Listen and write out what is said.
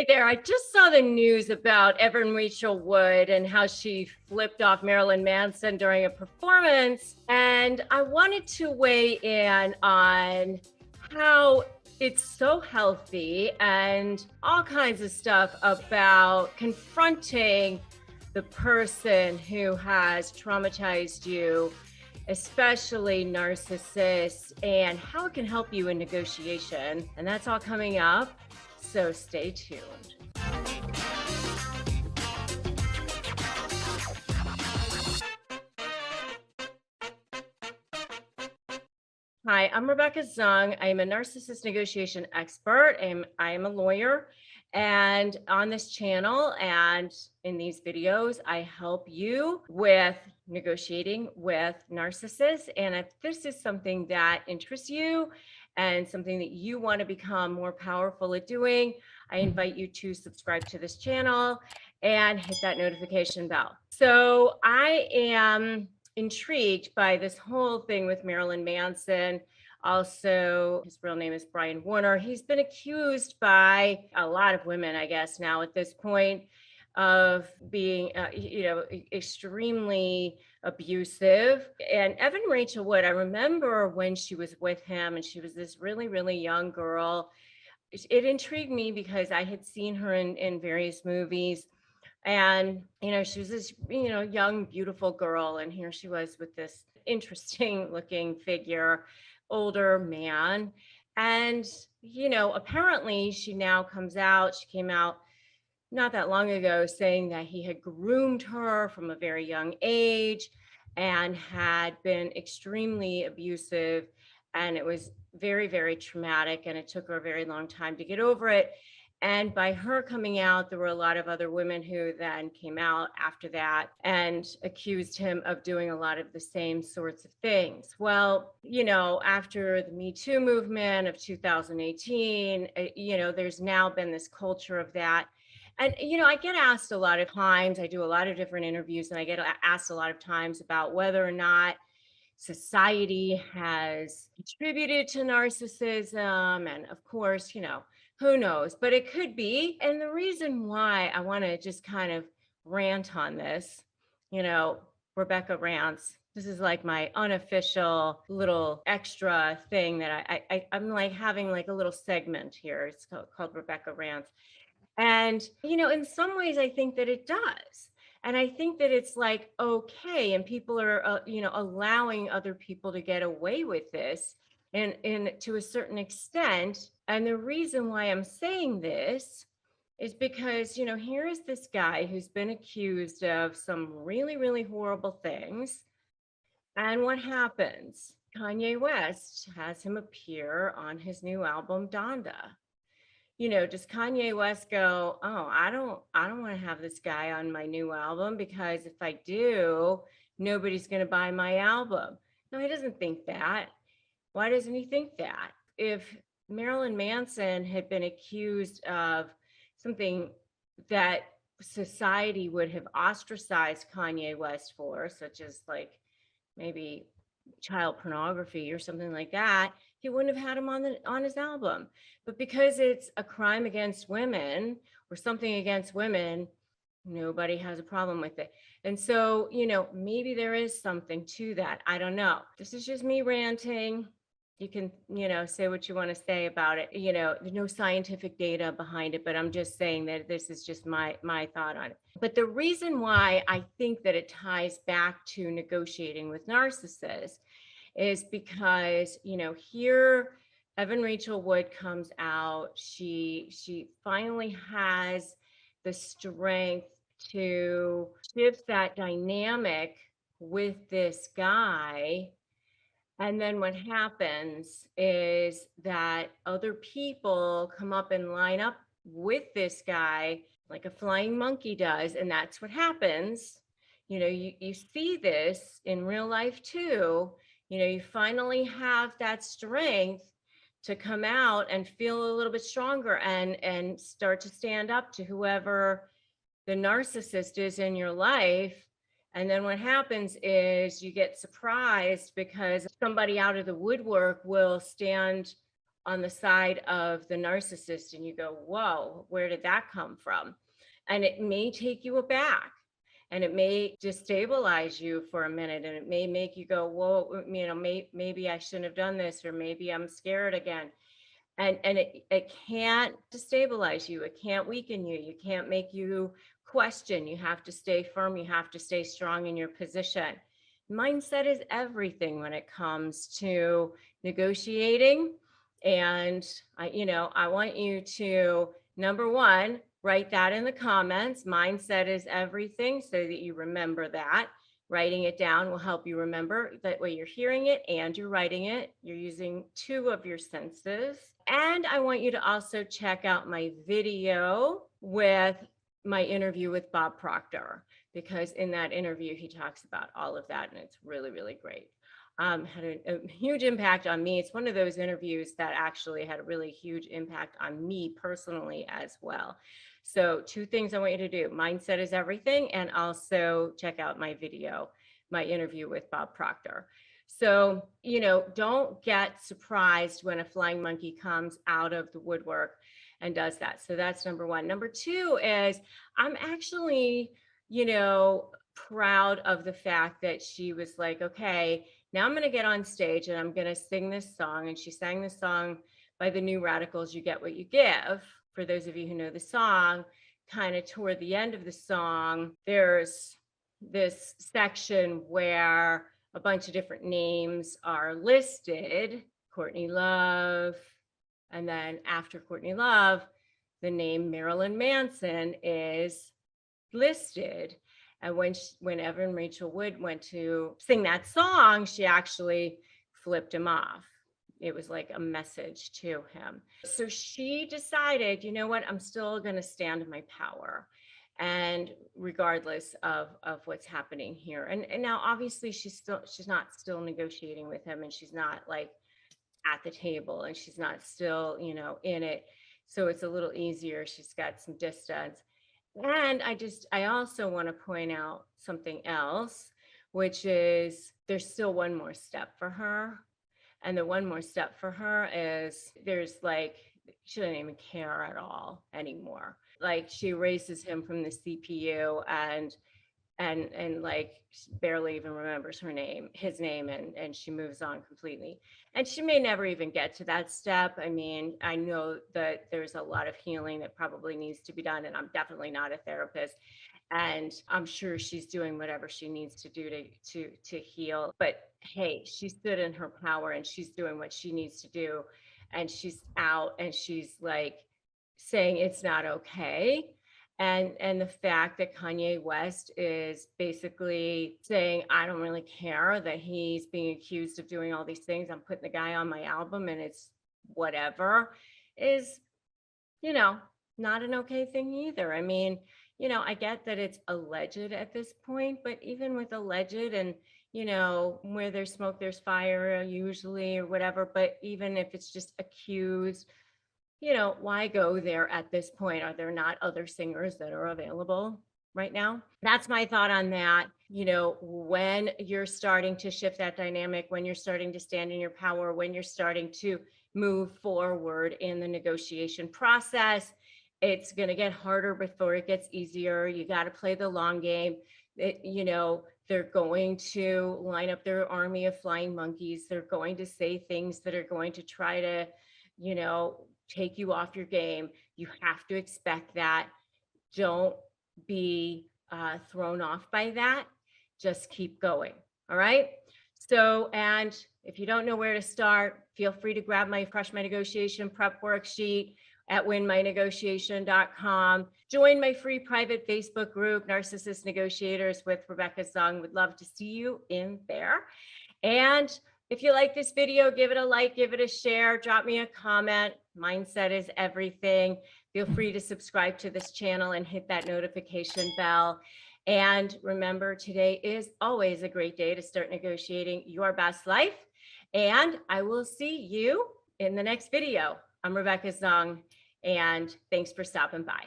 Hey there, I just saw the news about Evan Rachel Wood and how she flipped off Marilyn Manson during a performance. And I wanted to weigh in on how it's so healthy and all kinds of stuff about confronting the person who has traumatized you, especially narcissists, and how it can help you in negotiation. And that's all coming up. So stay tuned. Hi, I'm Rebecca Zung. I am a narcissist negotiation expert. I am a lawyer. And on this channel and in these videos, I help you with negotiating with narcissists. And if this is something that interests you and something that you want to become more powerful at doing, I invite you to subscribe to this channel and hit that notification bell. So I am intrigued by this whole thing with Marilyn Manson. Also, his real name is Brian Warner. He's been accused by a lot of women, I guess, now at this point, of being, extremely abusive. And Evan Rachel Wood, I remember when she was with him and she was this really, really young girl. It intrigued me because I had seen her in various movies. And, she was this, young, beautiful girl. And here she was with this interesting looking figure, older man. And, apparently she now she came out not that long ago saying that he had groomed her from a very young age and had been extremely abusive. And it was very, very traumatic. And it took her a very long time to get over it. And by her coming out, there were a lot of other women who then came out after that and accused him of doing a lot of the same sorts of things. Well, after the Me Too movement of 2018, there's now been this culture of that. And, I get asked a lot of times, I do a lot of different interviews, and I get asked a lot of times about whether or not society has contributed to narcissism. And of course, who knows, but it could be. And the reason why I want to just kind of rant on this, Rebecca Rants. This is like my unofficial little extra thing that I'm like having like a little segment here. It's called Rebecca Rants. And, in some ways, I think that it does. And I think that it's like, okay. And people are, allowing other people to get away with this and to a certain extent. And the reason why I'm saying this is because, here is this guy who's been accused of some really, really horrible things. And what happens? Kanye West has him appear on his new album, Donda. Does Kanye West go, oh, I don't want to have this guy on my new album because if I do, nobody's going to buy my album? No, he doesn't think that. Why doesn't he think that? If Marilyn Manson had been accused of something that society would have ostracized Kanye West for, such as like maybe child pornography or something like that, he wouldn't have had him on his album. But because it's a crime against women or something against women, nobody has a problem with it. And so, maybe there is something to that. I don't know. This is just me ranting. You can, say what you want to say about it. There's no scientific data behind it, but I'm just saying that this is just my thought on it. But the reason why I think that it ties back to negotiating with narcissists is because, here Evan Rachel Wood comes out. She finally has the strength to shift that dynamic with this guy. And then what happens is that other people come up and line up with this guy like a flying monkey does. And that's what happens. You see this in real life too. You finally have that strength to come out and feel a little bit stronger and start to stand up to whoever the narcissist is in your life. And then what happens is you get surprised because somebody out of the woodwork will stand on the side of the narcissist and you go, whoa, where did that come from? And it may take you aback and it may destabilize you for a minute and it may make you go, whoa, maybe I shouldn't have done this, or maybe I'm scared again. And it can't destabilize you. It can't weaken you. You can't make you question. You have to stay firm. You have to stay strong in your position. Mindset is everything when it comes to negotiating. And I want you to, number one, write that in the comments. Mindset is everything, so that you remember that. Writing it down will help you remember. That way you're hearing it and you're writing it. You're using 2 of your senses. And I want you to also check out my video with my interview with Bob Proctor, because in that interview, he talks about all of that and it's really, really great. Had a huge impact on me. It's one of those interviews that actually had a really huge impact on me personally as well. So 2 things I want you to do: mindset is everything, and also check out my video, my interview with Bob Proctor. So, don't get surprised when a flying monkey comes out of the woodwork and does that. So that's number 1. Number 2 is I'm actually, proud of the fact that she was like, okay, now I'm going to get on stage and I'm going to sing this song. And she sang the song by the New Radicals, You Get What You Give. For those of you who know the song, kind of toward the end of the song, there's this section where a bunch of different names are listed. Courtney Love. And then after Courtney Love, the name Marilyn Manson is listed. And when Evan Rachel Wood went to sing that song, she actually flipped him off. It was like a message to him. So she decided, you know what, I'm still going to stand in my power. And regardless of what's happening here. And now obviously she's not still negotiating with him, and she's not like at the table, and she's not still, in it. So it's a little easier. She's got some distance. And I also want to point out something else, which is there's still one more step for her. And the one more step for her is she doesn't even care at all anymore. Like, she erases him from the CPU and like barely even remembers his name, and she moves on completely. And she may never even get to that step. I mean, I know that there's a lot of healing that probably needs to be done, and I'm definitely not a therapist. And I'm sure she's doing whatever she needs to do to heal. But hey, she stood in her power and she's doing what she needs to do. And she's out and she's like saying it's not okay. And the fact that Kanye West is basically saying, I don't really care that he's being accused of doing all these things. I'm putting the guy on my album and it's whatever, is, not an okay thing either. I mean, I get that it's alleged at this point, but even with alleged and, where there's smoke, there's fire usually, or whatever. But even if it's just accused, why go there at this point? Are there not other singers that are available right now? That's my thought on that. When you're starting to shift that dynamic, when you're starting to stand in your power, when you're starting to move forward in the negotiation process, it's going to get harder before it gets easier. You got to play the long game. They're going to line up their army of flying monkeys. They're going to say things that are going to try to, take you off your game. You have to expect that. Don't be thrown off by that. Just keep going. All right. So, and if you don't know where to start, feel free to grab my Crush My Negotiation prep worksheet at winmynegotiation.com. Join my free private Facebook group, Narcissist Negotiators with Rebecca Zung. Would love to see you in there. And if you like this video, give it a like, give it a share, drop me a comment. Mindset is everything. Feel free to subscribe to this channel and hit that notification bell. And remember, today is always a great day to start negotiating your best life. And I will see you in the next video. I'm Rebecca Zung, and thanks for stopping by.